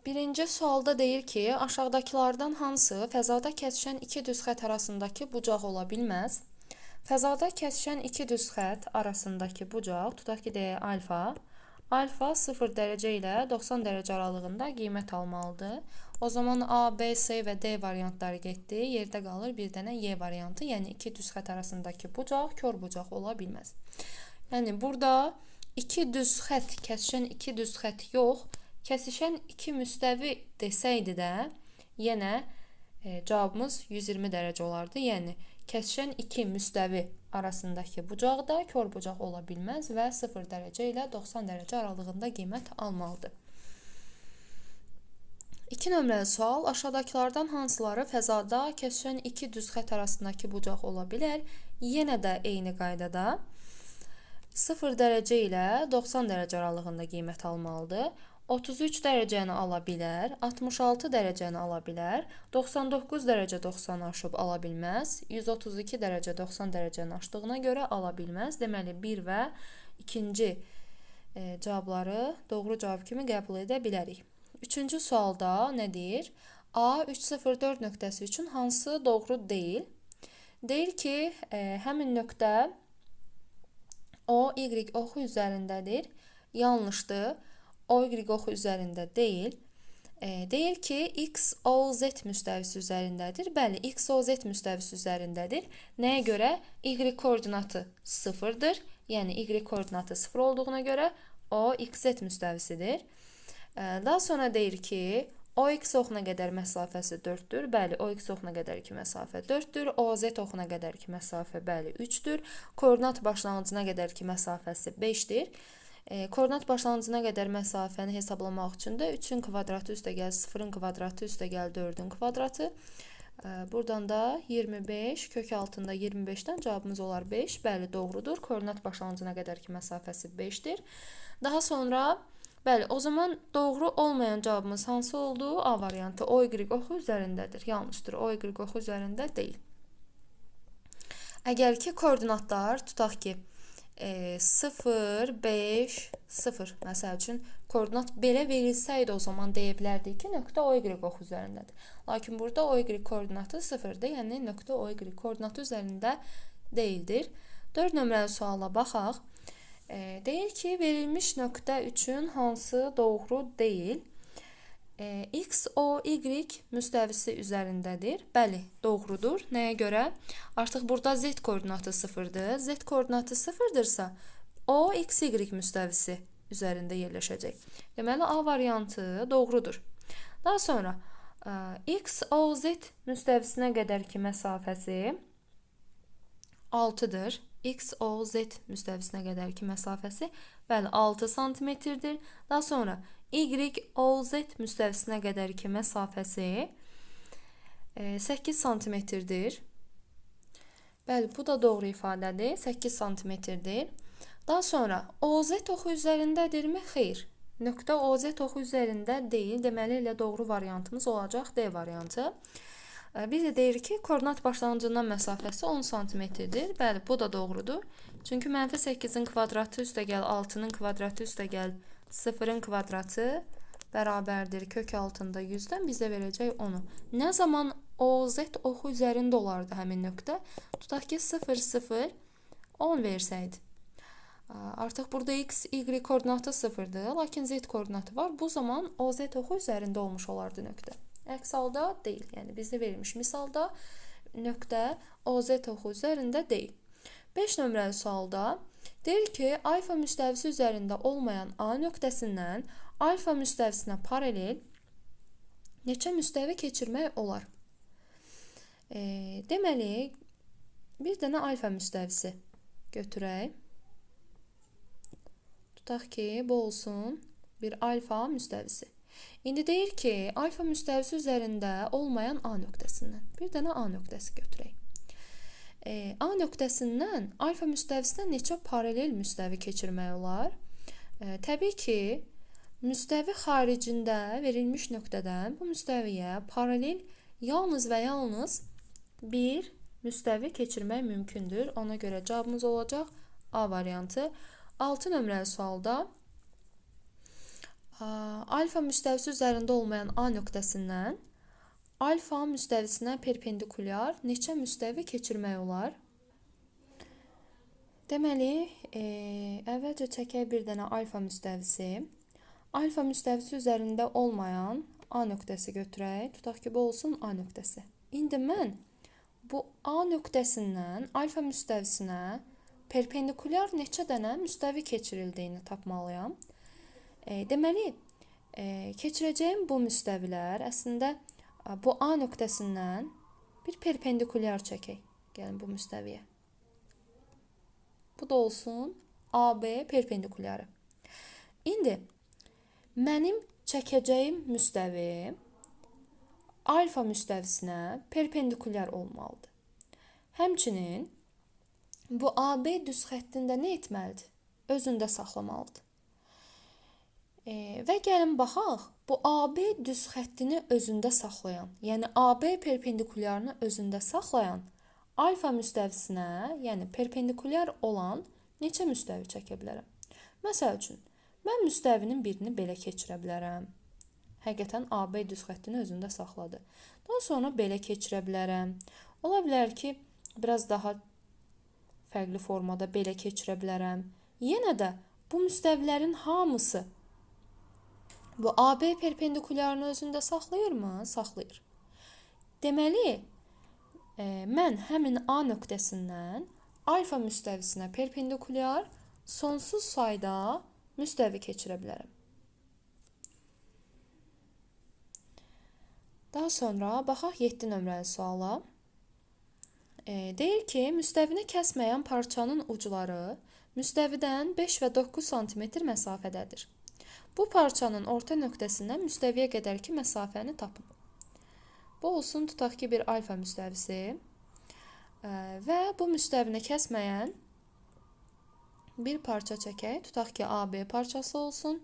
Birinci sualda deyir ki, aşağıdakılardan hansı fəzada kəsişən iki düz xət arasındakı bucaq ola bilməz? Fəzada kəsişən iki düz xət arasındakı bucaq, tutaq ki, deyək alfa. Alfa 0 dərəcə ilə 90 dərəcə aralığında qiymət almalıdır. O zaman A, B, C və D variantları getdi. Yerdə qalır bir dənə Y variantı. Yəni iki düz xət arasındakı bucaq kör bucaq ola bilməz. Yəni burada iki düz xət, kəsişən iki düz xət yox, kəsişən iki müstəvi desəydi də, yenə cavabımız 120 dərəcə olardı. Yəni kəsişən iki müstəvi arasındakı bucaq da kör bucaq ola bilməz və 0 dərəcə ilə 90 dərəcə aralığında qiymət almalıdır. 2 nömrəli sual, aşağıdakılardan hansıları fəzada kəsişən iki düz xət arasındakı bucaq ola bilər? Yenə də eyni qaydada 0 dərəcə ilə 90 dərəcə aralığında qiymət almalıdır. 33 dərəcəni ala bilər, 66 dərəcəni ala bilər, 99 dərəcə 90 aşıb ala bilməz, 132 dərəcə 90 dərəcəni aşdığına görə ala bilməz. Deməli, 1 və ikinci cavabları doğru cavab kimi qəbul edə bilərik. Üçüncü sualda nə deyir? A 304 nöqtəsi üçün hansı doğru deyil? Deyir ki, həmin nöqtə O, Y oxu üzərindədir. Yanlışdır. O, Y oxu üzərində deyil. Deyir ki, X, O, Z müstəvisi üzərindədir. Bəli, X, O, Z müstəvisi üzərindədir. Nəyə görə? Y koordinatı 0-dır. Yəni, Y koordinatı 0 olduğuna görə O, X, Z müstəvisidir. Daha sonra deyir ki, OX oxuna qədər məsafəsi 4-dür. Bəli, OX oxuna qədərki məsafə 4-dür. OZ oxuna qədərki məsafə bəli 3-dür. Koordinat başlanğıcına qədərki məsafəsi 5-dir. Koordinat başlanğıcına qədər məsafəni hesablamaq üçün də 3-ün kvadratı üstə gəl 0-ın kvadratı üstə gəl 4-ün kvadratı. Buradan da 25 kök altında 25-dən cavabımız olar 5. Bəli, doğrudur. Koordinat başlanğıcına qədərki məsafəsi 5-dir. Daha sonra bəli, o zaman doğru olmayan cavabımız hansı oldu? A variantı. O, Y oxu üzərindədir. Yanlışdır. O, Y oxu üzərində deyil. Əgər ki, koordinatlar tutaq ki, 0, 5, 0 məsəl üçün koordinat belə verilsəydi, o zaman deyə bilərdik ki, nöqtə O, Y oxu üzərindədir. Lakin burada O, Y koordinatı 0-dır. Yəni, nöqtə O, Y koordinatı üzərində deyildir. 4 nömrəli suala baxaq. Deyir ki, verilmiş nöqtə üçün hansı doğru deyil? X, O, Y müstəvisi üzərindədir. Bəli, doğrudur. Nəyə görə? Artıq burada Z koordinatı 0-dır. Z koordinatı 0-dırsa, O, X, Y müstəvisi üzərində yerləşəcək. Deməli, A variantı doğrudur. Daha sonra, X, O, Z müstəvisinə qədərki məsafəsi 6-dır. X, O, Z müstəvisinə qədərki məsafəsi bəli 6 santimetrdir. Daha sonra Y, O, Z müstəvisinə qədərki məsafəsi 8 santimetrdir. Bəli, bu da doğru ifadədir. 8 santimetrdir. Daha sonra OZ oxu üzərindədirmi? Xeyr. Nöqtə OZ oxu üzərində deyil. Deməli, elə doğru variantımız olacaq D variantı. Bir də deyir ki, koordinat başlanğıcından məsafəsi 10 santimetrdir. Bəli, bu da doğrudur. Çünki mənfi 8-in kvadratı üstə gəl 6-nın kvadratı üstə gəl 0-ın kvadratı bərabərdir kök altında 100-dən bizə verəcək 10-u. Nə zaman OZ oxu üzərində olardı həmin nöqtə? Tutaq ki, 0, 0, 10 versəydi. Artıq burada X, Y koordinatı 0-dır, lakin Z koordinatı var. Bu zaman OZ oxu üzərində olmuş olardı nöqtə. Əks halda deyil. Yəni, bizdə verilmiş misalda nöqtə OZ oxu üzərində deyil. 5 nömrəli sualda deyir ki, alfa müstəvisi üzərində olmayan A nöqtəsindən alfa müstəvisinə paralel neçə müstəvi keçirmək olar? Deməli, bir dənə alfa müstəvisi götürək. Tutaq ki, bu olsun bir alfa müstəvisi. İndi deyir ki, alfa müstəvisi üzərində olmayan A nöqtəsindən bir dənə A nöqtəsi götürək. A nöqtəsindən alfa müstəvisinə neçə paralel müstəvi keçirmək olar? Təbii ki, müstəvi xaricində verilmiş nöqtədən bu müstəviyə paralel yalnız və yalnız bir müstəvi keçirmək mümkündür. Ona görə cavabımız olacaq A variantı. 6 nömrəli sualda Alfa müstəvisi üzərində olmayan A nöqtəsindən alfa müstəvisinə perpendikulyar neçə müstəvi keçirmək olar? Deməli, əvvəlcə çəkək bir dənə alfa müstəvisi. Alfa müstəvisi üzərində olmayan A nöqtəsi götürək. Tutaq ki, bu olsun A nöqtəsi. İndi mən bu A nöqtəsindən alfa müstəvisinə perpendikulyar neçə dənə müstəvi keçirildiyini tapmalıyam. Deməli, keçirəcəyim bu müstəvilər əslində bu A nöqtəsindən bir perpendikulyar çəkək. Gəlin bu müstəviyə. Bu da olsun AB perpendikulyarı. İndi mənim çəkəcəyim müstəvi alfa müstəvisinə perpendikulyar olmalıdır. Həmçinin bu AB düz xəttində nə etməlidir? Özündə saxlamalıdır. Və gəlin baxaq, bu AB düz xəttini özündə saxlayan, yəni AB perpendikulyarını özündə saxlayan alfa müstəvisinə, yəni perpendikulyar olan neçə müstəvi çəkə bilərəm? Məsəl üçün, mən müstəvinin birini belə keçirə bilərəm. Həqiqətən AB düz xəttini özündə saxladı. Daha sonra belə keçirə bilərəm. Ola bilər ki, biraz daha fərqli formada belə keçirə bilərəm. Yenə də bu müstəvilərin hamısı bu AB perpendikulyarını özündə saxlayırmı? Saxlayır. Deməli, mən həmin A nöqtəsindən alfa müstəvisinə perpendikulyar sonsuz sayda müstəvi keçirə bilərəm. Daha sonra baxaq 7 nömrəli suala. Deyir ki, müstəvini kəsməyən parçanın ucları müstəvidən 5 və 9 cm məsafədədir. Bu parçanın orta nöqtəsindən müstəviyə qədərki məsafəni tapın. Bu olsun, tutaq ki, bir alfa müstəvisi və bu müstəvini kəsməyən bir parça çəkək. Tutaq ki, AB parçası olsun.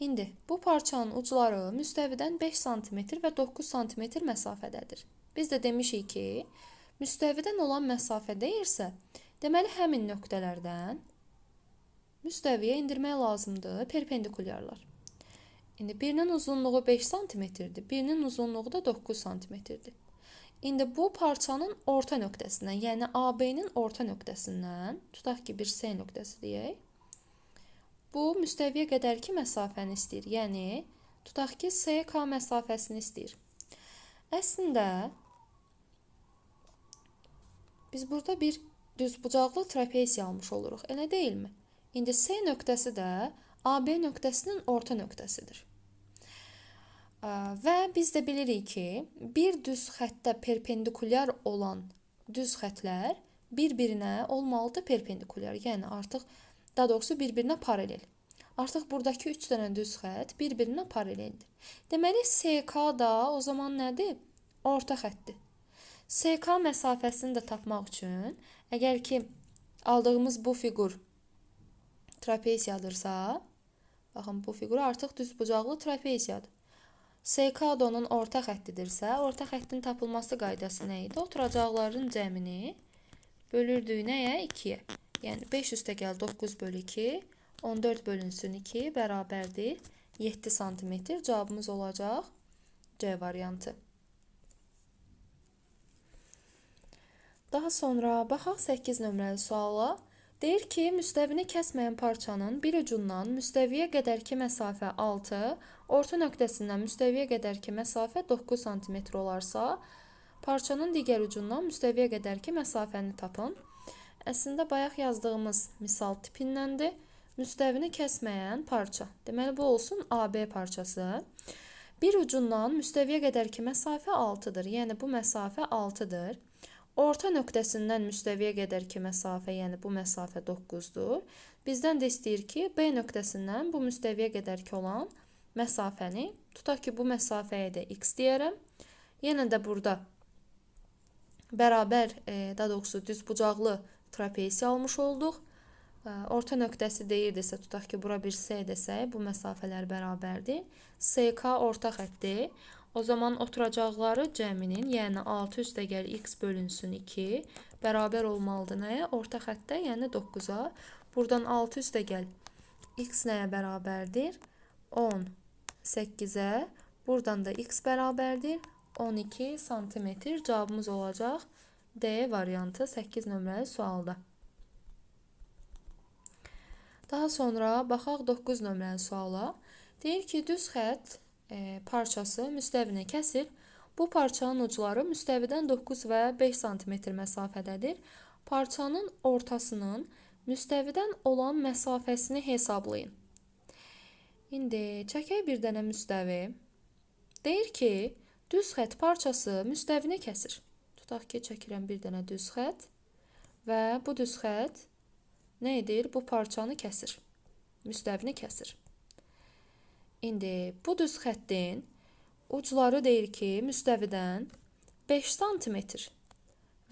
İndi bu parçanın ucları müstəvidən 5 cm və 9 cm məsafədədir. Biz də demişik ki, müstəvidən olan məsafə deyirsə, deməli həmin nöqtələrdən müstəviyə indirmək lazımdır perpendikulyarlar. İndi birinin uzunluğu 5 cm-dir, birinin uzunluğu da 9 cm-dir. İndi bu parçanın orta nöqtəsindən, yəni AB-nin orta nöqtəsindən, tutaq ki, bir C nöqtəsi deyək, bu müstəviyə qədərki məsafəni istəyir. Yəni, tutaq ki, CK məsafəsini istəyir. Əslində, biz burada bir düzbucaqlı trapesiya almış oluruq, elə deyilmi? İndi C nöqtəsi də AB nöqtəsinin orta nöqtəsidir. Və biz də bilirik ki, bir düz xəttə perpendikulyar olan düz xətlər bir-birinə olmalıdır perpendikulyar. Yəni, artıq, daha doğrusu bir-birinə paralel. Artıq buradakı 3 dənə düz xətt bir-birinə paraleldir. Deməli, CK da o zaman nədir? Orta xəttdir. CK məsafəsini də tapmaq üçün, əgər ki, aldığımız bu fiqur trapesiyadırsa, baxın, bu fiqur artıq düzbucaqlı trapesiyadır. CK da onun orta xəttidirsə, orta xəttin tapılması qaydası nə idi? Oturacaqların cəmini bölürdük nəyə? 2-yə. Yəni, 5 üstə gəl 9 bölü 2, 14 bölünsün 2 bərabərdir 7 cm. Cavabımız olacaq C variantı. Daha sonra baxaq 8 nömrəli suala. Deyir ki, müstəvini kəsməyən parçanın bir ucundan müstəviyə qədərki məsafə 6, orta nöqtəsindən müstəviyə qədərki məsafə 9 cm olarsa, parçanın digər ucundan müstəviyə qədərki məsafəni tapın. Əslində, bayaq yazdığımız misal tipindəndir. Müstəvini kəsməyən parça. Deməli, bu olsun AB parçası. Bir ucundan müstəviyə qədərki məsafə 6-dır. Yəni, bu məsafə 6-dır. Orta nöqtəsindən müstəviyə qədərki məsafə, yəni bu məsafə 9-dur. Bizdən də istəyir ki, B nöqtəsindən bu müstəviyə qədərki olan məsafəni, tutaq ki, bu məsafəyə də x deyərəm. Yenə də burada bərabər, daha doğrusu düzbucaqlı trapesiya almış olduq. Orta nöqtəsi deyirdisə, tutaq ki, bura bir C desək, bu məsafələr bərabərdir. CK orta xəttdir. O zaman oturacaqları cəminin, yəni 6 üstə gəl x bölünsün 2, bərabər olmalıdır nəyə? Orta xəttə, yəni 9-a. Buradan 6 üstə gəl x nəyə bərabərdir? 18'e, buradan da x bərabərdir 12 santimetr. Cavabımız olacaq D variantı 8 nömrəli sualda. Daha sonra baxaq 9 nömrəli suala. Deyir ki, düz xətt parçası müstəvini kəsir. Bu parçanın ucları müstəvidən 9 və 5 cm məsafədədir. Parçanın ortasının müstəvidən olan məsafəsini hesablayın. İndi çəkək bir dənə müstəvi. Deyir ki, düz xətt parçası müstəvini kəsir. Tutaq ki, çəkirəm bir dənə düz xətt və bu düz xətt nə edir? Bu parçanı kəsir. Müstəvini kəsir. İndi bu düz xəttin ucları deyir ki, müstəvidən 5 cm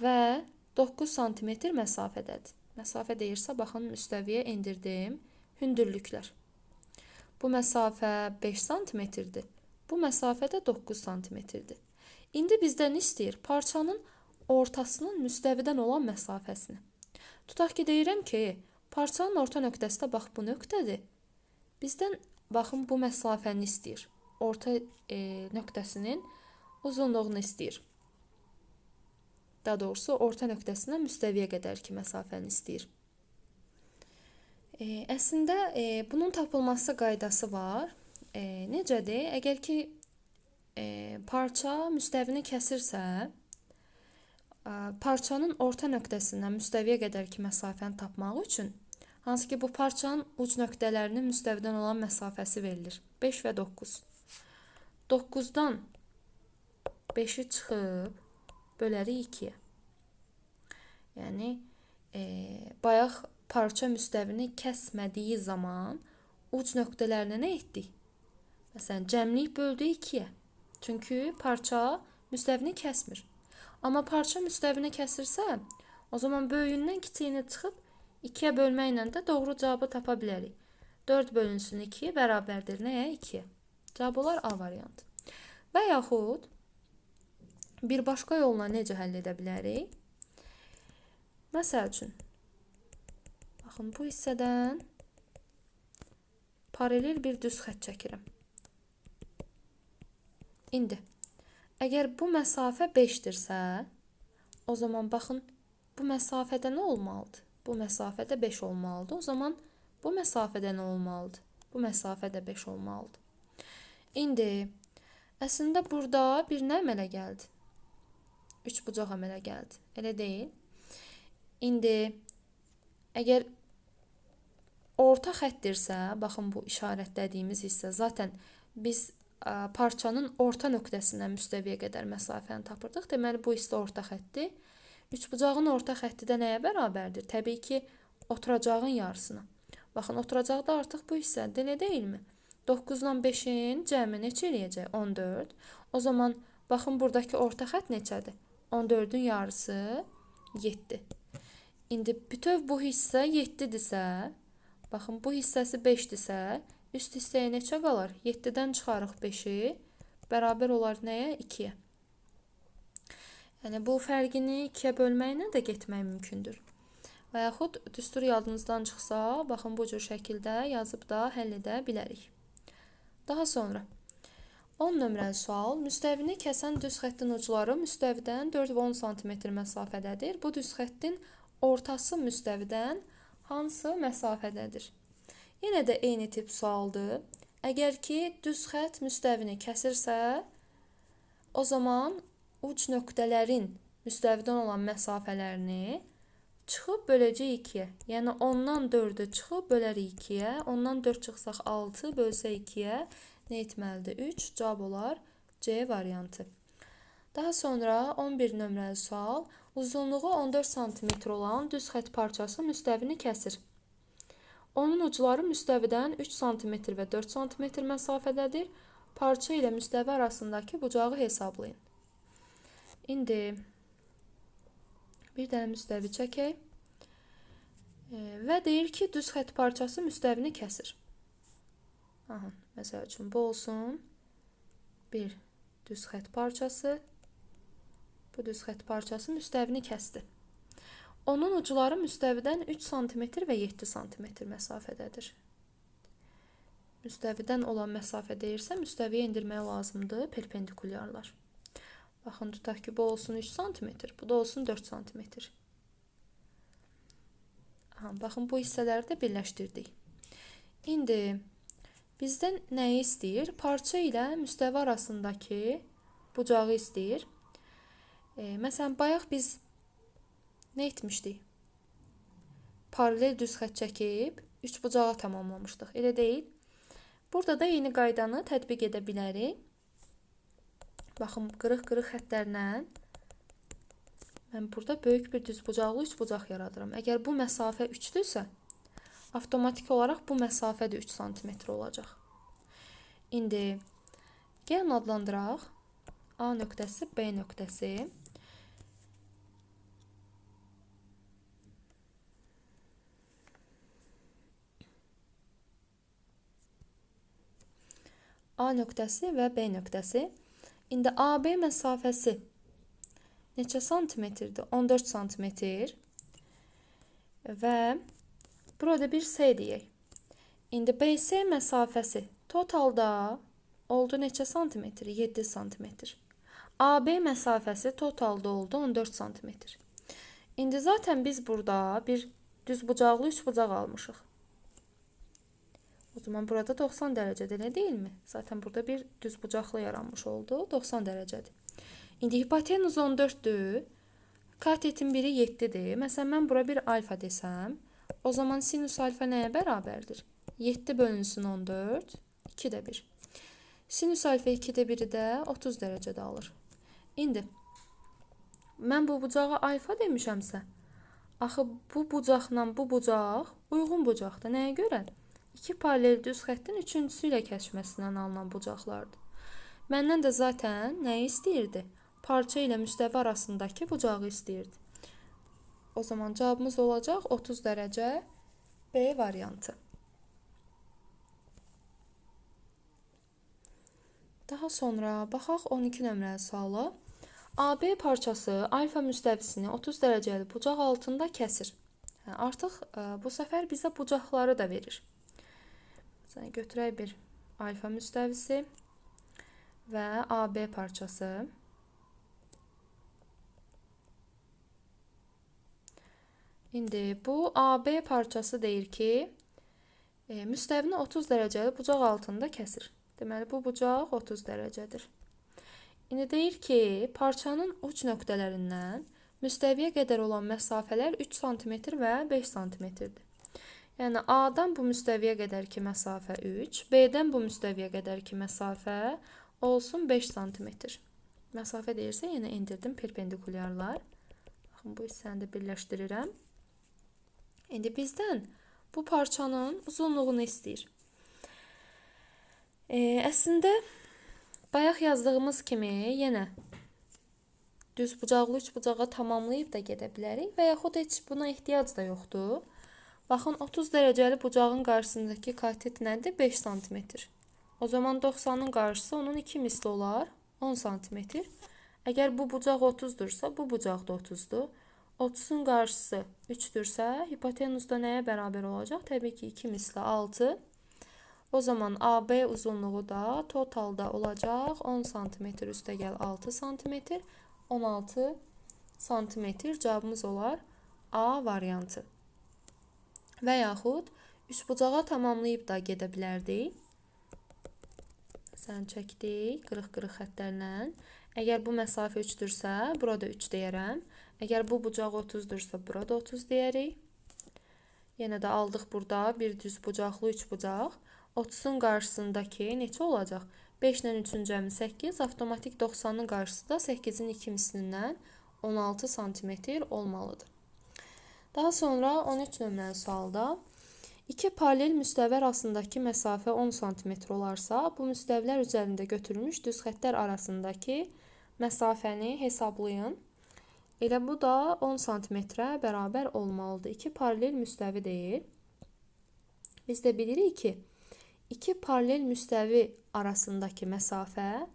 və 9 cm məsafədədir. Məsafə deyirsə, baxın, müstəviyə endirdim. Hündürlüklər. Bu məsafə 5 cm-dir. Bu məsafə də 9 cm-dir. İndi bizdən istəyir parçanın ortasının müstəvidən olan məsafəsini. Tutaq ki, deyirəm ki, parçanın orta nöqtəsi də bax bu nöqtədir. Bizdən baxın bu məsafəni istəyir. Orta nöqtəsinin uzunluğunu istəyir. Daha doğrusu orta nöqtəsindən müstəviyə qədərki məsafəni istəyir. Əslində bunun tapılması qaydası var. Necədir? Əgər ki parça müstəvini kəsirsə, parçanın orta nöqtəsindən müstəviyə qədərki məsafəni tapmaq üçün, hansı ki bu parçanın uc nöqtələrinin müstəvidən olan məsafəsi verilir. 5 və 9. 9-dan 5-i çıxıb bölərik 2-yə. Yəni, bayaq parça müstəvini kəsmədiyi zaman uc nöqtələrinə nə etdik? Məsələn, cəmlik böldük 2-yə. Çünki parça müstəvini kəsmir. Amma parça müstəvini kəsirsə, o zaman böyüyündən kiçiyini çıxıb 2-yə bölməklə də doğru cavabı tapa bilərik. 4 bölünsün 2 bərabərdir nəyə? 2-yə. Cavab olar A variantı. Və yaxud bir başqa yolla necə həll edə bilərik? Məsəl üçün, baxın, bu hissədən paralel bir düz xətt çəkirəm. İndi, əgər bu məsafə 5-dirsə, o zaman baxın, bu məsafədə nə olmalıdır? Bu məsafədə 5 olmalıdır. O zaman bu məsafədə nə olmalıdır? Bu məsafədə 5 olmalıdır. İndi, əslində burada bir nə əmələ gəldi? 3 bucaq əmələ gəldi. Elə deyil. İndi, əgər orta xətdirsə, baxın bu işarətlədiyimiz hissə, zaten biz parçanın orta nöqtəsindən müstəviyə qədər məsafəni tapırdıq. Deməli, bu hissə orta xəttdir. Üçbucağın orta xətti də nəyə bərabərdir? Təbii ki, oturacağın yarısına. Baxın, oturacaqda artıq bu hissədir, elə deyilmi? 9-dan 5-in cəmi neçə eləyəcək? 14. O zaman, baxın, buradakı orta xətt neçədir? 14-ün yarısı 7. İndi bütöv bu hissə 7-dirsə, baxın, bu hissəsi 5-dirsə, üst hissəyə neçə qalar? 7-dən çıxarıq 5-i, bərabər olar nəyə? 2-yə. Yəni, bu fərqini 2-yə bölməklə də getmək mümkündür. Və yaxud düstur yadınızdan çıxsa, baxın, bu cür şəkildə yazıb da həll edə bilərik. Daha sonra, 10 nömrəli sual. Müstəvini kəsən düz xəttin ucları müstəvidən 4 və 10 cm məsafədədir. Bu düz xəttin ortası müstəvidən hansı məsafədədir? Yenə də eyni tip sualdır. Əgər ki, düz xətt müstəvini kəsirsə, o zaman uc nöqtələrin müstəvidən olan məsafələrini çıxıb böləcək 2-yə. Yəni, 10-dan 4-ü çıxıb bölərik 2-yə. 10-dan 4 çıxsaq 6, bölsə 2-yə nə etməlidir? 3. Cavab olar C variantı. Daha sonra 11 nömrəli sual. Uzunluğu 14 cm olan düz xətt parçası müstəvini kəsir. Onun ucları müstəvidən 3 cm və 4 cm məsafədədir. Parça ilə müstəvi arasındakı bucağı hesablayın. İndi bir dənə müstəvi çəkək və deyir ki, düz xətt parçası müstəvini kəsir. Məsəl üçün, bu olsun bir düz xətt parçası. Bu düz xətt parçası müstəvini kəsdi. Onun ucları müstəvidən 3 cm və 7 cm məsafədədir. müstəvidən olan məsafə deyirsə, müstəviyə indirməyə lazımdır perpendikulyarlar. Baxın, tutaq ki, bu olsun 3 sm, bu da olsun 4 sm. Baxın, bu hissələri də birləşdirdik. İndi bizdən nəyi istəyir? Parça ilə müstəvi arasındakı bucağı istəyir. Məsələn, bayaq biz nə etmişdik? Paralel düz xətt çəkib 3 bucağa tamamlamışdıq. Elə deyil. Burada da yeni qaydanı tətbiq edə bilərik. Baxın, qırıq-qırıq xəttlərlə mən burada böyük bir düz bucaqlı 3 bucaq yaradıram. Əgər bu məsafə 3-dürsə, avtomatik olaraq bu məsafə də 3 sm olacaq. İndi gəlin adlandıraq. A nöqtəsi, B nöqtəsi. A nöqtəsi və B nöqtəsi. İndi AB məsafəsi neçə santimetrdir? 14 santimetr. Və burada bir S deyək. İndi BS məsafəsi totalda oldu neçə santimetr? 7 santimetr. AB məsafəsi totalda oldu 14 santimetr. İndi zaten biz burada bir düz bucaqlı 3 bucaq almışıq. O zaman burada 90 dərəcədir, elə deyilmi? Zaten burada bir düz bucaqlı yaranmış oldu. 90 dərəcədir. İndi hipotenuz 14'dür. Katetin biri 7'dir. Məsələn, mən bura bir alfa desəm, o zaman sinüs alfa nəyə bərabərdir? 7 bölünsün 14, 2'də 1. Sinüs alfa 2'də 1'i də 30 dərəcədə alır. İndi, mən bu bucağa alfa demişəmsə, axı bu bucaqla bu bucaq uyğun bucaqdır. Nəyə görə? 2 paralel düz xəttin üçüncüsü ilə kəsməsindən alınan bucaqlardır. Məndən də zaten nəyi istəyirdi? Parça ilə müstəvi arasındakı bucağı istəyirdi. O zaman cavabımız olacaq 30 dərəcə B variantı. Daha sonra baxaq 12 nömrəli suala. AB parçası alfa müstəvisini 30 dərəcəli bucaq altında kəsir. Artıq bu səfər bizə bucaqları da verir. Məsələn, götürək bir alfa müstəvisi və AB parçası. İndi bu AB parçası deyir ki, müstəvini 30 dərəcəli bucaq altında kəsir. Deməli, bu bucaq 30 dərəcədir. İndi deyir ki, parçanın uç nöqtələrindən müstəviyə qədər olan məsafələr 3 sm və 5 sm-dir. Yəni, A-dan bu müstəviyə qədərki məsafə 3, B-dən bu müstəviyə qədərki məsafə olsun 5 sm. Məsafə deyirsə, yenə indirdim perpendikulyarlar. Baxın, bu hissəni də birləşdirirəm. İndi bizdən bu parçanın uzunluğunu istəyir. Əslində, bayaq yazdığımız kimi yenə düz bucaqlı 3 bucağa tamamlayıb da gedə bilərik və yaxud heç buna ehtiyac da yoxdur. Baxın, 30 dərəcəli bucağın qarşısındakı katet nədir? 5 sm. O zaman 90'ın qarşısı onun 2 misli olar, 10 sm. Əgər bu bucaq 30'dursa, bu bucaq da 30'dur. 30'un qarşısı 3'dürsə, hipotenuzda nəyə bərabər olacaq? Təbii ki, 2 misli 6. O zaman AB uzunluğu da totalda olacaq 10 cm üstə gəl 6 cm, 16 cm cavabımız olar A variantı. Və yaxud üçbucağa tamamlayıb da gedə bilərdik. Sən çəkdik qırıq-qırıq xəttlərlə. Əgər bu məsafə 3'dürsə, burada 3 deyərəm. Əgər bu bucaq 30'dursa, burada 30 deyərik. Yenə də aldıq burada bir düz bucaqlı 3 bucaq. 30'un qarşısındakı neçə olacaq? 5 ilə 3'ün cəmi 8, avtomatik 90'ın qarşısı da 8'in 2 mislindən 16 cm olmalıdır. Daha sonra 13 nömrəli sualda iki paralel müstəvi arasındakı məsafə 10 cm olarsa, bu müstəvilər üzərində götürülmüş düz xəttlər arasındakı məsafəni hesablayın. Elə bu da 10 cm-ə bərabər olmalıdır. İki paralel müstəvi deyil. Biz də bilirik ki, iki paralel müstəvi arasındakı məsafə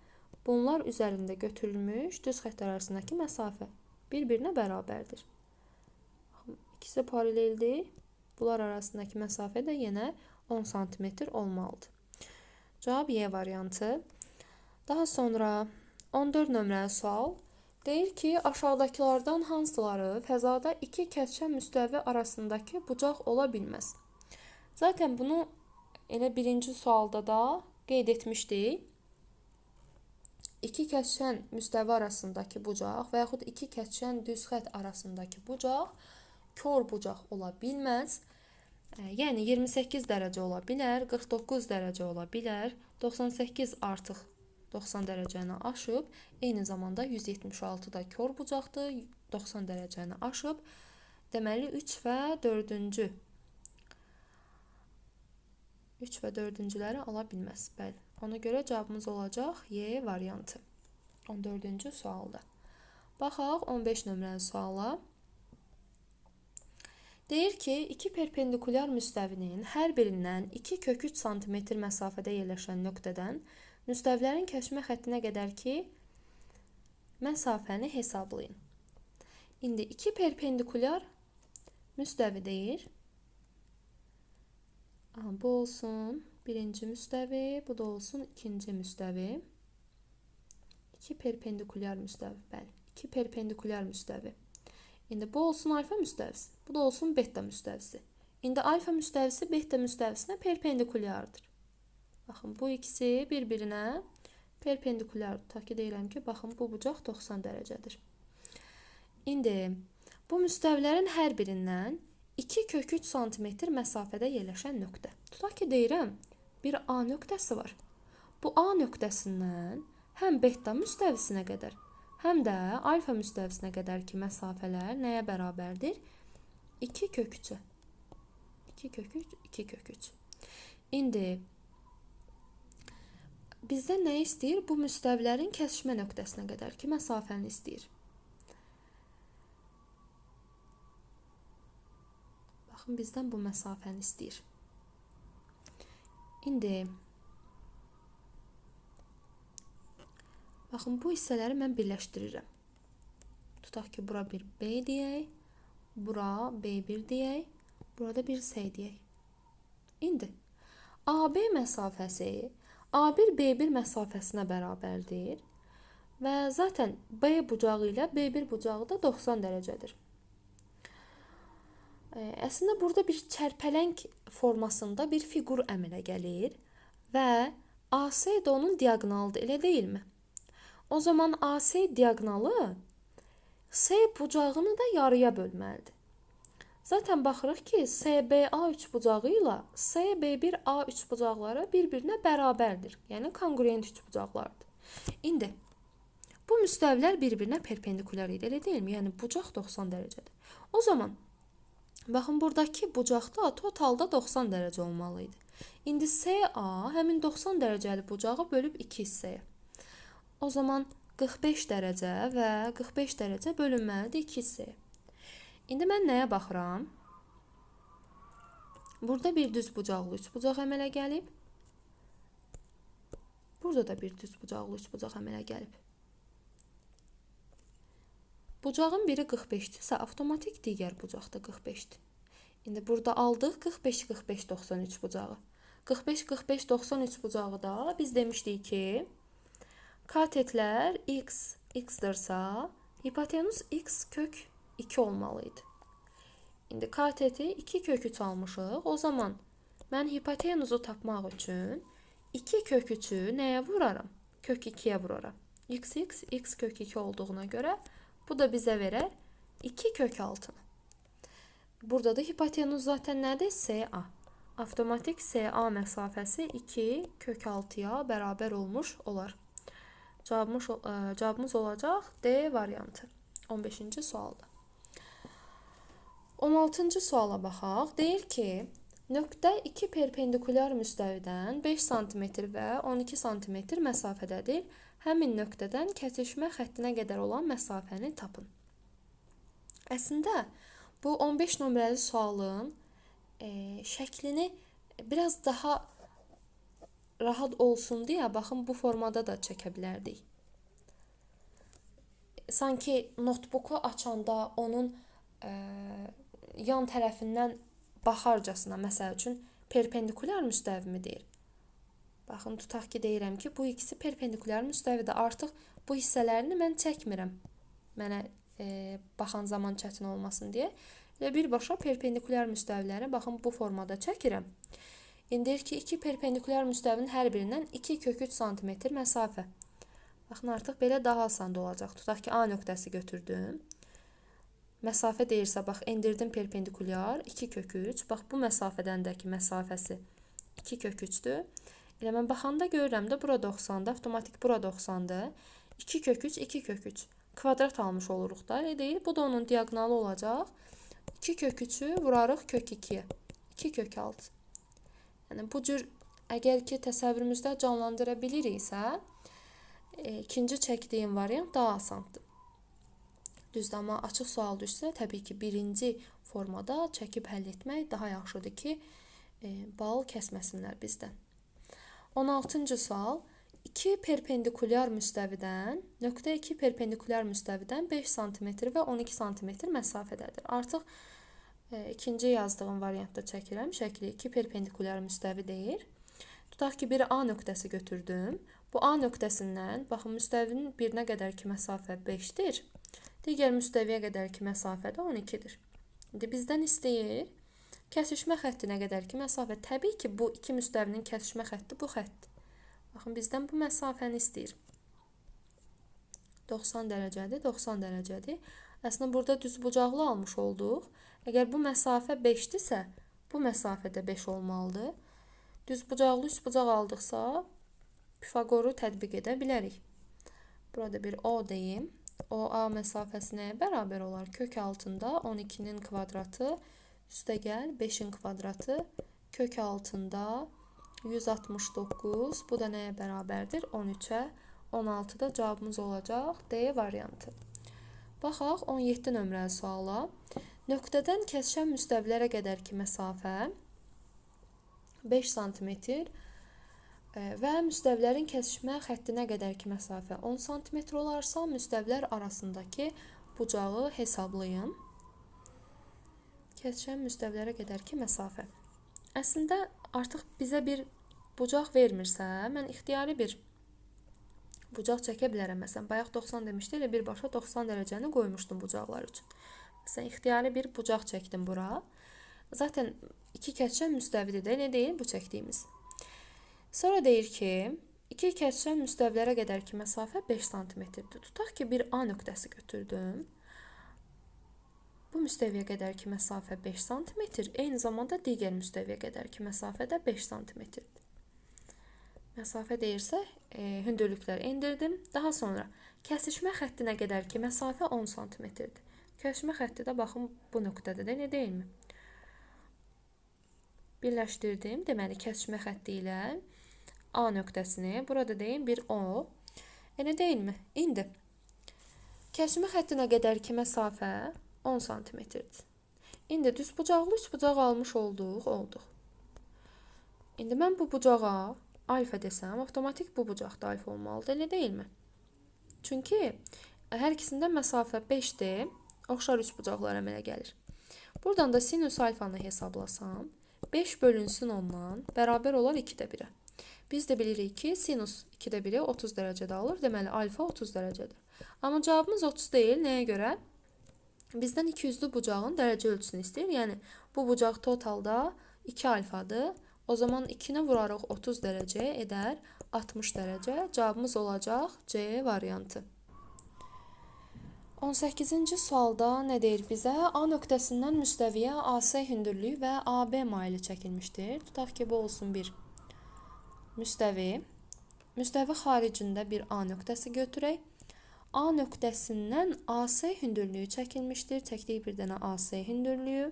bunlar üzərində götürülmüş düz xəttlər arasındakı məsafə bir-birinə bərabərdir. İkisi paraleldir. Bunlar arasındakı məsafə də yenə 10 cm olmalıdır. Cavab Y variantı. Daha sonra 14 nömrəli sual deyir ki, aşağıdakılardan hansıları fəzada iki kəskin müstəvi arasındakı bucaq ola bilməz? Zaten bunu elə birinci sualda da qeyd etmişdik. İki kəskin müstəvi arasındakı bucaq və yaxud iki kəskin düz xətt arasındakı bucaq kör bucaq ola bilməz. Yəni 28 dərəcə ola bilər, 49 dərəcə ola bilər, 98 artıq 90 dərəcəni aşıb, eyni zamanda 176 da kör bucaqdır, 90 dərəcəni aşıb. Deməli 3 və 4-cü 3 və 4-cüləri ala bilməz. Bəli. Ona görə cavabımız olacaq Y variantı. 14-cü sualda. Baxaq 15 nömrəli suala. Deyir ki, iki perpendikulyar müstəvinin hər birindən 2 kök 3 cm məsafədə yerləşən nöqtədən müstəvilərin kəsmə xəttinə qədər ki, məsafəni hesablayın. İndi iki perpendikulyar müstəvi deyir. Bu olsun birinci müstəvi, bu da olsun ikinci müstəvi. İki perpendikulyar müstəvi, bəli. İki perpendikulyar müstəvi. İndi bu olsun alfa müstəvisi, bu da olsun beta müstəvisi. İndi alfa müstəvisi beta müstəvisinə perpendikulyardır. Baxın, bu ikisi bir-birinə perpendikulyardır. Ta ki deyirəm ki, baxın, bu bucaq 90 dərəcədir. İndi bu müstəvilərin hər birindən 2 kök 3 cm məsafədə yerləşən nöqtə. Tutaq ki, deyirəm, bir A nöqtəsi var. Bu A nöqtəsindən həm beta müstəvisinə qədər, həm də alfa müstəvisinə qədər ki, məsafələr nəyə bərabərdir? 2 kök 3-ə. 2 kök 3, 2 kök 3. İndi bizdən nə istəyir? Bu müstəvilərin kəsişmə nöqtəsinə qədər ki, məsafəni istəyir. Baxın, bizdən bu məsafəni istəyir. İndi baxın, bu hissələri mən birləşdirirəm. Tutaq ki, bura bir B deyək, bura B1 deyək, burada bir C deyək. İndi AB məsafəsi A1 B1 məsafəsinə bərabərdir və zaten B bucağı ilə B1 bucağı da 90 dərəcədir. Əslində burada bir çərpələng formasında bir fiqur əmələ gəlir və AC də onun diaqonalıdır, elə deyilmi? O zaman AC diaqonalı C bucağını da yarıya bölməlidir. Zaten baxırıq ki, CBA3 bucağı ilə CB1A3 bucaqları bir-birinə bərabərdir. Yəni, kongruent üç bucaqlardır. İndi, bu müstəvilər bir-birinə perpendikulyar idi, elə deyilmi? Yəni, bucaq 90 dərəcədir. O zaman, baxın, buradakı bucaqda totalda 90 dərəcə olmalı idi. İndi CA həmin 90 dərəcəli bucağı bölüb 2 hissəyə. O zaman 45 dərəcə və 45 dərəcə bölünməlidir 2 hissəyə. İndi mən nəyə baxıram? Burada bir düz bucaqlı üç bucaq əmələ gəlib. Burada da bir düz bucaqlı üç bucaq əmələ gəlib. Bucağın biri 45-dirsə, avtomatik digər bucaq da 45-dir. İndi burada aldıq 45-45-93 bucağı. 45-45-93 bucağı da biz demişdik ki, katetlər x-dırsa, hipotenuz x kök 2 olmalıydı. İndi kateti 2 kök 3 almışıq. O zaman mən hipotenuzu tapmaq üçün 2 kök 3'ü nəyə vuraram? Kök 2'yə vuraram. X kök 2 olduğuna görə bu da bizə verər 2 kök 6'nı. Burada da hipotenuz zaten nədir? CA. Avtomatik CA məsafəsi 2 kök 6'ya bərabər olmuş olar. Cavabımız olacaq D variantı. 15-ci sualda. 16-cı suala baxaq. Deyir ki, nöqtə 2 perpendikulyar müstəvidən 5 cm və 12 cm məsafədədir. Həmin nöqtədən kəsişmə xəttinə qədər olan məsafəni tapın. Əslində, bu 15 nömrəli sualın şəklini biraz daha rahat olsun deyə, baxın, bu formada da çəkə bilərdik. Sanki notebook'u açanda onun yan tərəfindən baxarcasına, məsəl üçün, perpendikulyar müstəvi mi deyir? Baxın, tutaq ki, deyirəm ki, bu ikisi perpendikulyar müstəvidir. Artıq bu hissələrini mən çəkmirəm. Mənə baxan zaman çətin olmasın deyə. Və birbaşa perpendikulyar müstəviləri baxın bu formada çəkirəm. İndi deyir ki, iki perpendikulyar müstəvinin hər birindən 2 kök 3 sm məsafə. Baxın, artıq belə daha asan olacaq. Tutaq ki, A nöqtəsi götürdüm. Məsafə deyirsə, bax, endirdim perpendikulyar 2 kök 3. Bax, bu məsafədəndəki məsafəsi 2 kök 3'dür. Elə mən baxanda görürəm də, bura 90'dır, avtomatik bura 90'dır. 2 kök 3, 2 kök 3. Kvadrat almış oluruq da, elə deyil. Bu da onun diagonalı olacaq. 2 kök 3'ü vurarıq kök 2'yə. 2 kök 6. Yəni, bu cür, əgər ki, təsəvvürümüzdə canlandıra biliriksə, ikinci çəkdiyim variant daha asandır. Düzdür, amma açıq sual düşsə, təbii ki, birinci formada çəkib həll etmək daha yaxşıdır ki, bal kəsməsinlər bizdən. 16-cı sual. 2 perpendikulyar müstəvidən, nöqtə 2 perpendikulyar müstəvidən 5 sm və 12 sm məsafədədir. Artıq ikinci yazdığım variantda çəkirəm. Şəkli 2 perpendikulyar müstəvi deyir. Tutaq ki, bir A nöqtəsi götürdüm. Bu A nöqtəsindən, baxın, müstəvinin birinə qədərki məsafə 5'dir. Digər müstəviyə qədərki məsafə də 12'dir. İndi bizdən istəyir, kəsişmə xəttinə qədərki məsafə. Təbii ki, bu iki müstəvinin kəsişmə xətti bu xəttdir. Baxın, bizdən bu məsafəni istəyir. 90 dərəcədir, 90 dərəcədir. Əslində, burada düz bucaqlı almış olduq. Əgər bu məsafə 5'dirsə, bu məsafə də 5 olmalıdır. Düz bucaqlı üst bucaq aldıqsa, Pifagoru tətbiq edə bilərik. Burada bir O deyim. OA məsafəsi nəyə bərabər olar? Kök altında 12'nin kvadratı üstə gəl 5'in kvadratı kök altında 169. Bu da nəyə bərabərdir? 13'ə. 16'da cavabımız olacaq D variantı. Baxaq 17 nömrəli suala. Nöqtədən kəsişən müstəvilərə qədərki məsafə 5 sm və müstəvilərin kəsişmə xəttinə qədərki məsafə 10 sm olarsa, müstəvilər arasındakı bucağı hesablayın. Kəsişən müstəvilərə qədərki məsafə. Əslində, artıq bizə bir bucaq vermirsə, mən ixtiyari bir bucaq çəkə bilərəm. Məsələn, bayaq 90 demişdi, elə birbaşa 90 dərəcəni qoymuşdum bucaqlar üçün. Məsələn, ixtiyari bir bucaq çəkdim bura. Zaten iki kəsişən müstəvidir də, nə deyil bu çəkdiyimiz? Sonra deyir ki, iki kəsişən müstəvilərə qədərki məsafə 5 sm-dir. Tutaq ki, bir A nöqtəsi götürdüm. Bu müstəviyə qədərki məsafə 5 sm, eyni zamanda digər müstəviyə qədərki məsafə də 5 sm-dir. Məsafə deyirsə, hündürlüklər endirdim. Daha sonra kəsişmə xəttinə qədərki məsafə 10 sm-dir. Kəsişmə xətti də baxın bu nöqtədə də, nə deyilmi? Birləşdirdim. Deməli, kəsişmə xətti ilə A nöqtəsini, burada deyim bir O. Nə deyilmi? İndi kəsişmə xəttinə qədərki məsafə 10 sm-dir. İndi düz bucaqlı üst bucaq almış olduq. İndi mən bu bucağa alfa desəm, avtomatik bu bucaqda alfa olmalıdır, elə deyilmi? Çünki hər ikisində məsafə 5'dir, oxşar üst bucaqlar əmələ gəlir. Buradan da sinüs alfanı hesablasam, 5 bölünsün ondan bərabər olar 2'də 1'ə. Biz də bilirik ki, sinus 2'də 1'i 30 dərəcədə alır. Deməli, alfa 30 dərəcədir. Amma cavabımız 30 deyil. Nəyə görə? Bizdən 200'lü bucağın dərəcə ölçüsünü istəyir. Yəni, bu bucaq totalda 2 alfadır. O zaman 2'ni vurarıq 30 dərəcə edər 60 dərəcə. Cavabımız olacaq C variantı. 18-ci sualda nə deyir bizə? A nöqtəsindən müstəviyə AC hündürlüyü və AB maili çəkilmişdir. Tutaq ki, bu olsun bir müstəvi. Müstəvi xaricində bir A nöqtəsi götürək. A nöqtəsindən AC hündürlüyü çəkilmişdir. Çəkdik bir dənə AC hündürlüyü.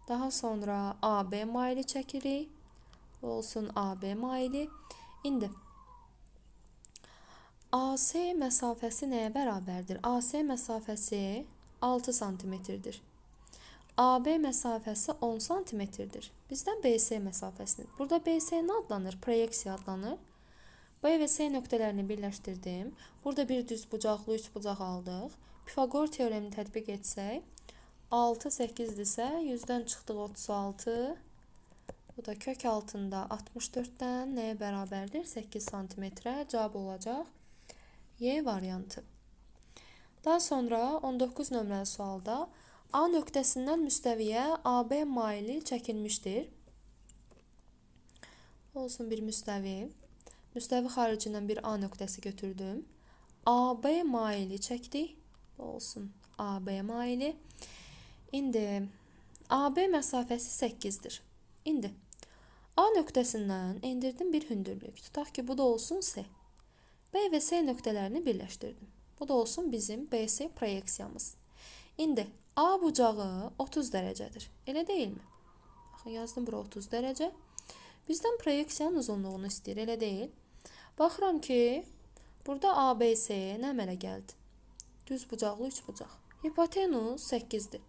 Daha sonra AB maili çəkirik. Olsun AB maili. İndi AC məsafəsi nəyə bərabərdir? AC məsafəsi 6 cm-dir. AB məsafəsi 10 cm-dir. Bizdən BC məsafəsini. Burada BC nə adlanır? Proyeksiya adlanır. B və C nöqtələrini birləşdirdim. Burada bir düz bucaqlı üç bucaq aldıq. Pifagor teoremini tətbiq etsək, 6 8-dirsə, 100-dən çıxdıq 36, Bu da kök altında 64'ten neye bərabərdir? 8 santimetrə. Cavab olacaq Y variantı. Daha sonra 19 nömrəli sualda A nöqtəsindən müstəviyə AB maili çəkilmişdir. Olsun bir müstəvi. Müstəvi xaricindən bir A nöqtəsi götürdüm. AB maili çəkdik. Olsun AB maili. İndi AB məsafəsi 8-dir. İndi A nöqtəsindən endirdim bir hündürlük. Tutaq ki, bu da olsun S. B və S nöqtələrini birləşdirdim. Bu da olsun bizim BS proyeksiyamız. İndi A bucağı 30 dərəcədir. Elə deyilmi? Baxın, yazdım bura 30 dərəcə. Bizdən proyeksiyanın uzunluğunu istəyir, elə deyil. Baxıram ki, burada ABS nə əmələ gəldi? Düz bucaqlı 3 bucaq. Hipotenuz 8-dir.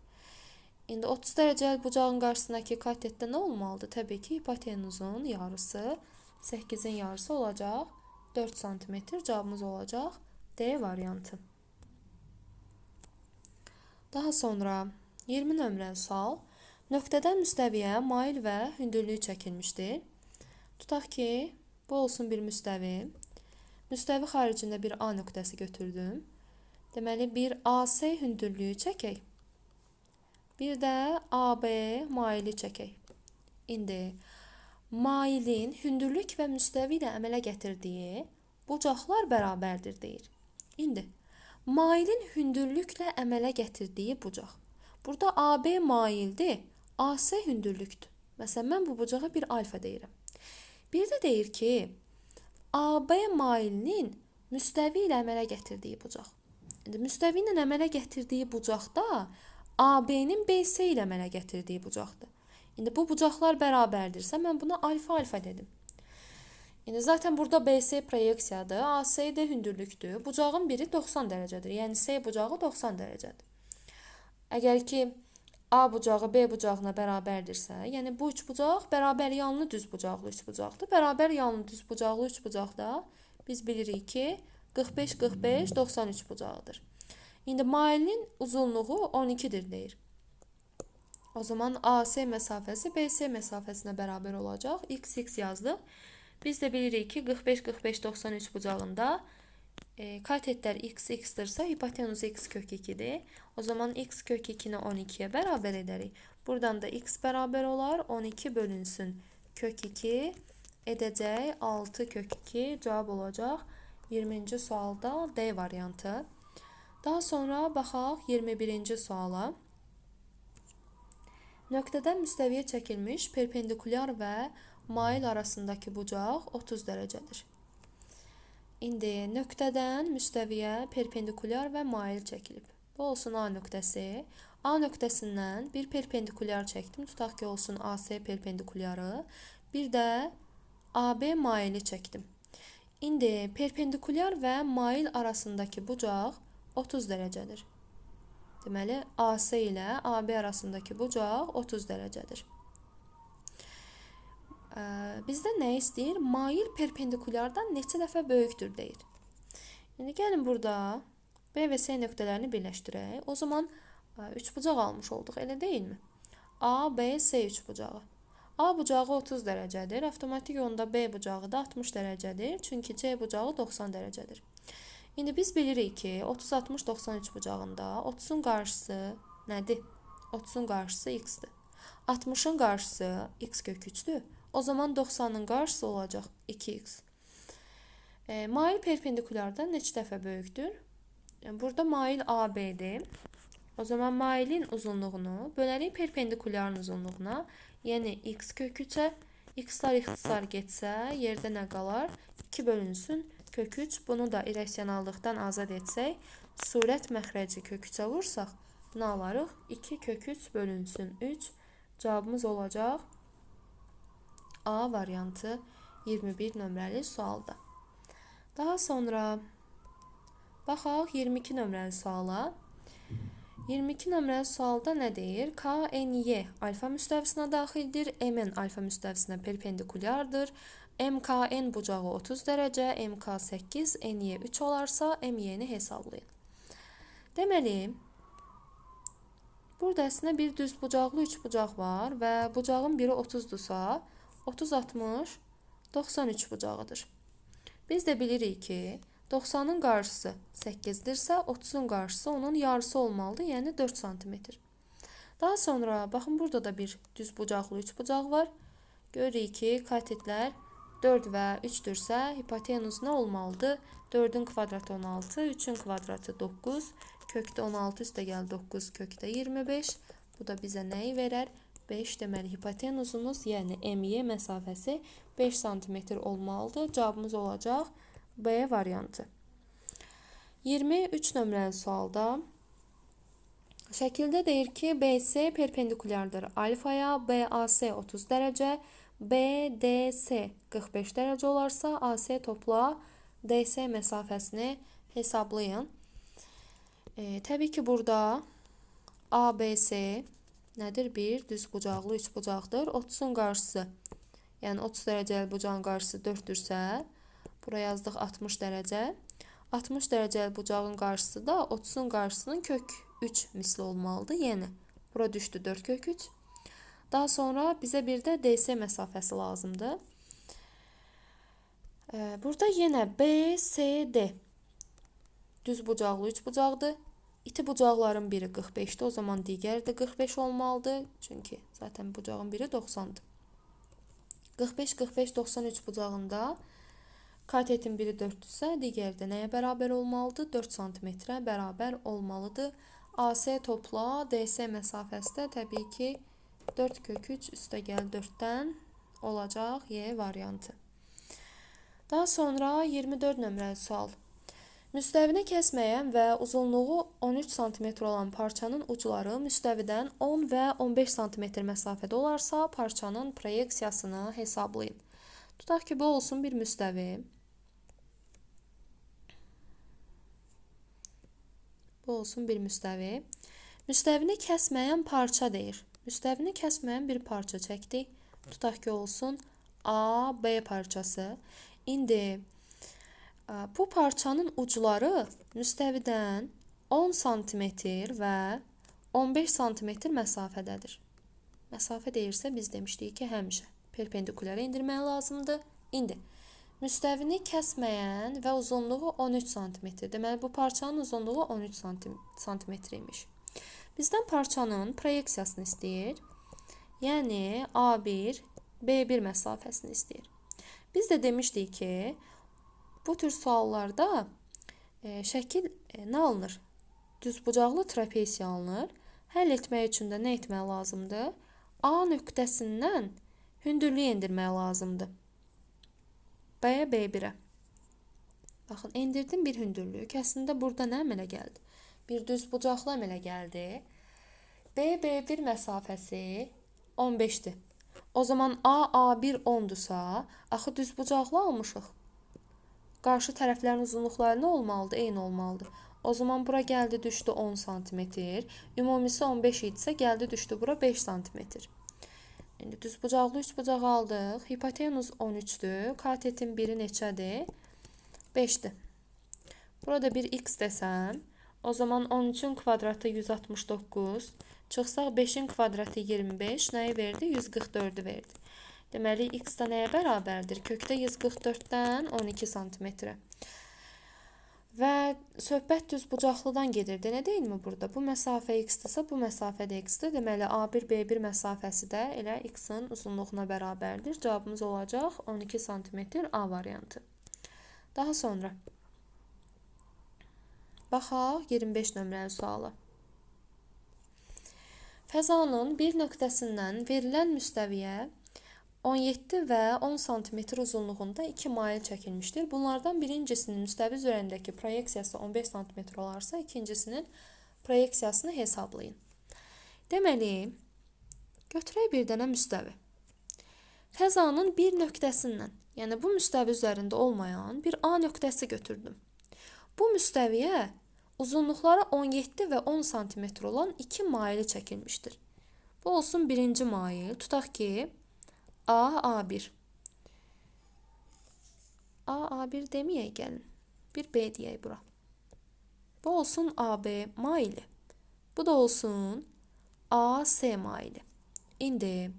İndi 30 dərəcəli bucağın qarşısındakı katetdə nə olmalıdır? Təbii ki, hipotenuzun yarısı 8-in yarısı olacaq. 4 cm cavabımız olacaq D variantı. Daha sonra 20 nömrəli sual. Nöqtədən müstəviyə mail və hündürlüyü çəkilmişdir. Tutaq ki, bu olsun bir müstəvi. Müstəvi xaricində bir A nöqtəsi götürdüm. Deməli, bir AC hündürlüyü çəkək. Bir də AB maili çəkək. İndi mailin hündürlük və müstəvi ilə əmələ gətirdiyi bucaqlar bərabərdir deyir. İndi mailin hündürlüklə əmələ gətirdiyi bucaq. Burada AB maildir, AC hündürlükdür. Məsələn, mən bu bucağa bir alfa deyirəm. Bir də deyir ki, AB mailinin müstəvi ilə əmələ gətirdiyi bucaq. İndi müstəvi ilə əmələ gətirdiyi bucaqda AB-nin BC ilə əmələ gətirdiyi bucaqdır. İndi bu bucaqlar bərabərdirsə, mən buna alfa dedim. İndi zaten burada BC proyeksiyadır, AC də hündürlükdür. Bucağın biri 90 dərəcədir. Yəni C bucağı 90 dərəcədir. Əgər ki A bucağı B bucağına bərabərdirsə, yəni bu üç bucaq bərabər yanlı düz bucaqlı üç bucaqdır. Bərabər yanlı düz bucaqlı üç bucaqda biz bilirik ki 45, 45, 93 bucağıdır. İndi mailin uzunluğu 12'dir deyir. O zaman AC məsafəsi BC məsafəsinə bərabər olacaq. X yazdıq. Biz də bilirik ki 45, 45, 93 bucağında katetlər x-dırsa hipotenuz x kök 2'dir. O zaman x kök 2'ni 12'ye bərabər edərik. Buradan da x bərabər olar. 12 bölünsün kök 2 edəcək 6 kök 2 cavab olacaq 20. sualda D variantı. Daha sonra baxaq 21. suala. Nöqtədən müstəviyə çəkilmiş perpendikulyar və mail arasındakı bucaq 30 dərəcədir. İndi nöqtədən müstəviyə perpendikulyar və mail çəkilib. Bu olsun A nöqtəsi. A nöqtəsindən bir perpendikulyar çəkdim. Tutaq ki, olsun AC perpendikulyarı. Bir də AB maili çəkdim. İndi perpendikulyar və mail arasındakı bucaq 30 dərəcədir. Deməli, AC ilə AB arasındakı bucaq 30 dərəcədir. Bizdə nə istəyir? Mail perpendikulyardan neçə dəfə böyükdür deyir. İndi gəlin burada B və C nöqtələrini birləşdirək. O zaman 3 bucaq almış olduq, elə deyilmi? A, B, C 3 bucağı. A bucağı 30 dərəcədir. Avtomatik onda B bucağı da 60 dərəcədir. Çünki C bucağı 90 dərəcədir. İndi biz bilirik ki 30, 60, 93 bucağında 30'un qarşısı nədir? 30'un qarşısı x-dir. 60'ın qarşısı x kök 3'dür. O zaman 90'ın qarşısı olacaq 2x. Mail perpendikulyardan neçə dəfə böyükdür? Burada mail AB'dir. O zaman mailin uzunluğunu bölərik perpendikulyarın uzunluğuna. Yəni x kök 3'ə. X'lar ixtisar getsə yerdə nə qalar? 2 bölünsün kök 3. Bunu da irrasionallıqdan azad etsək, surət məxrəci kök 3'ə vursaq, nə alarıq? 2 kök 3 bölünsün 3. Cavabımız olacaq A variantı 21 nömrəli sualda. Daha sonra baxaq 22 nömrəli suala. 22 nömrəli sualda nə deyir? KNY alfa müstəvisinə daxildir. MN alfa müstəvisinə perpendikulyardır. MKN bucağı 30 dərəcə, MK 8, NY 3 olarsa MY-ni hesablayın. Deməli, burada əslində bir düz bucaqlı 3 bucaq var və bucağın biri 30'dursa, 30, 60, 93 bucağıdır. Biz de bilirik ki 90'ın qarşısı 8-dirsə, 30'un qarşısı onun yarısı olmalıdır, yəni 4 cm. Daha sonra baxın burada da bir düz bucaqlı üçbucaq var. Görürük ki katetlər 4 və 3-dürsə, hipotenuz nə olmalıdır? 4-ün kvadratı 16, 3-ün kvadratı 9, kökdə 16 üstə gəl 9, kökdə 25. Bu da bizə nəyi verər? 5. Deməli hipotenuzumuz, yəni MY məsafəsi 5 cm olmalıdır. Cavabımız olacaq B variantı. 23 nömrəli sualda şəkildə deyir ki, BS perpendikulyardır alfaya, BAS 30 dərəcə, BDS 45 dərəcə olarsa, AC topla DS məsafəsini hesablayın. Təbii ki, burada ABC nədir? Bir düz bucaqlı üçbucaqdır. 30'un qarşısı, yəni 30 dərəcəli bucağın qarşısı 4-dürsə, buraya yazdıq 60 dərəcə. 60 dərəcəli bucağın qarşısı da 30'un qarşısının kök 3 misli olmalıdır. Yəni, bura düşdü 4 kök 3. Daha sonra bizə bir də DS məsafəsi lazımdır. Burada yenə BCD düz bucaqlı üçbucaqdır. İti bucaqların biri 45'dir. O zaman digəri də 45 olmalıdır. Çünki zaten bucağın biri 90'dır. 45, 45, 93 bucağında katetin biri 4-dürsə, digəri də nəyə bərabər olmalıdır? 4 cm bərabər olmalıdır. AC topla DS məsafəsi də təbii ki 4 kök 3 üstə gəl 4-dən olacaq Y variantı. Daha sonra 24 nömrəli sual. Müstəvini kəsməyən və uzunluğu 13 cm olan parçanın ucları müstəvidən 10 və 15 cm məsafədə olarsa, parçanın proyeksiyasını hesablayın. Tutaq ki, bu olsun bir müstəvi. Bu olsun bir müstəvi. Müstəvini kəsməyən parça deyir. Müstəvini kəsməyən bir parça çəkdik. Tutaq ki, olsun A, B parçası. İndi bu parçanın ucları müstəvidən 10 cm və 15 cm məsafədədir. Məsafə deyirsə, biz demişdik ki, həmişə perpendikulyara indirmək lazımdır. İndi müstəvini kəsməyən və uzunluğu 13 cm. Deməli, bu parçanın uzunluğu 13 cm imiş. Bizdən parçanın proyeksiyasını istəyir. Yəni, A1, B1 məsafəsini istəyir. Biz də demişdik ki, bu tür suallarda şəkil nə alınır? Düzbucaqlı trapesiya alınır. Həll etmək üçün də nə etmək lazımdır? A nöqtəsindən hündürlüyü endirmək lazımdır. B, B1'ə. Baxın, endirdim bir hündürlüyü. Əslində burada nə əmələ gəldi? Bir düzbucaqlı əmələ gəldi. B, B1 məsafəsi 15'dir. O zaman A, A1 10'dursa, axı düzbucaqlı almışıq. Qarşı tərəflərin uzunluqları nə olmalıdır? Eyni olmalıdır. O zaman bura gəldi düşdü 10 cm. Ümumisi 15 idisə gəldi düşdü bura 5 cm. İndi düzbucaqlı üçbucaq aldıq. Hipotenuz 13'dür. Katetin biri neçədir? 5'dir. Burada bir x desəm, o zaman 13'ün kvadratı 169. Çıxsaq 5'in kvadratı 25. Nəyi verdi? 144'ü verdi. Deməli, x da nəyə bərabərdir? Kökdə 144'dən 12 cm. Və söhbət düzbucaqlıdan gedirdi. Nə deyil mi burada? Bu məsafə x-dirsə, bu məsafə də x-dir. Deməli, A1, B1 məsafəsi də elə x-in uzunluğuna bərabərdir. Cavabımız olacaq 12 cm A variantı. Daha sonra baxaq 25 nömrəli suala. Fəzanın bir nöqtəsindən verilən müstəviyə 17 və 10 cm uzunluğunda 2 mail çəkilmişdir. Bunlardan birincisinin müstəvi üzərindəki proyeksiyası 15 cm olarsa, ikincisinin proyeksiyasını hesablayın. Deməli, götürək bir dənə müstəvi. Fəzanın bir nöqtəsindən, yəni bu müstəvi üzərində olmayan bir A nöqtəsi götürdüm. Bu müstəviyə uzunluqları 17 və 10 cm olan 2 maili çəkilmişdir. Bu olsun birinci mail. Tutaq ki, A, A1. A, A1 deməyək gəlin. Bir B deyək bura. Bu olsun AB maili. Bu da olsun AC maili. İndi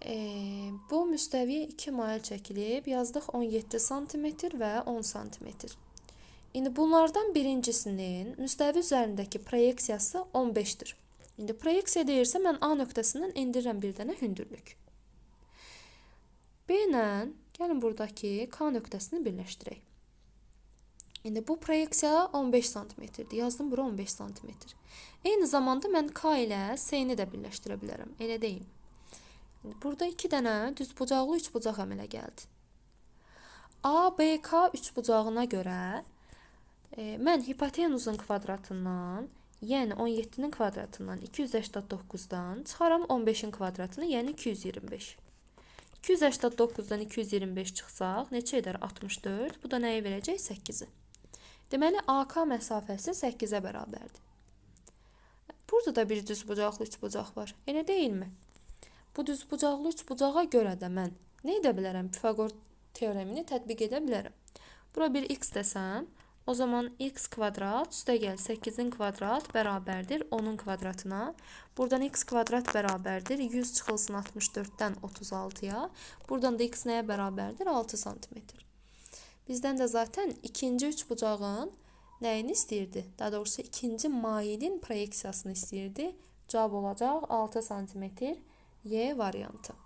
Bu müstəviyə 2 mail çəkilib, yazdıq 17 sm və 10 sm. İndi bunlardan birincisinin müstəvi üzərindəki proyeksiyası 15-dir. İndi proyeksiya deyirsə, mən A nöqtəsindən endirirəm bir dənə hündürlük. B ilə, gəlin buradakı K nöqtəsini birləşdirək. İndi bu proyeksiya 15 sm-dir. Yazdım bura 15 sm. Eyni zamanda mən K ilə S-ni də birləşdirə bilərəm. Elə deyim. Burada 2 dənə düzbucaqlı üçbucaq əmələ gəldi. ABK üçbucağına görə mən hipotenuzun kvadratından, yəni 17-nin kvadratından 289-dan çıxaram 15-in kvadratını, yəni 225. 289-dan 225 çıxsaq, neçə edər? 64. Bu da nəyi verəcək? 8-i. Deməli, AK məsafəsi 8-ə bərabərdir. Burada da bir düzbucaqlı üçbucaq var. Elə deyilmi? Bu düzbucaqlı üçbucağa görə də mən nə edə bilərəm? Pifaqor teoremini tətbiq edə bilərəm. Bura bir x desəm, o zaman x kvadrat üstəgəl 8-in kvadrat bərabərdir 10-un kvadratına. Buradan x kvadrat bərabərdir 100 çıxılsın 64-dən 36-ya. Buradan da x nəyə bərabərdir? 6 sm. Bizdən də zaten ikinci üçbucağın nəyini istəyirdi? Daha doğrusu ikinci mailin proyeksiyasını istəyirdi. Cavab olacaq 6 sm Y variantı.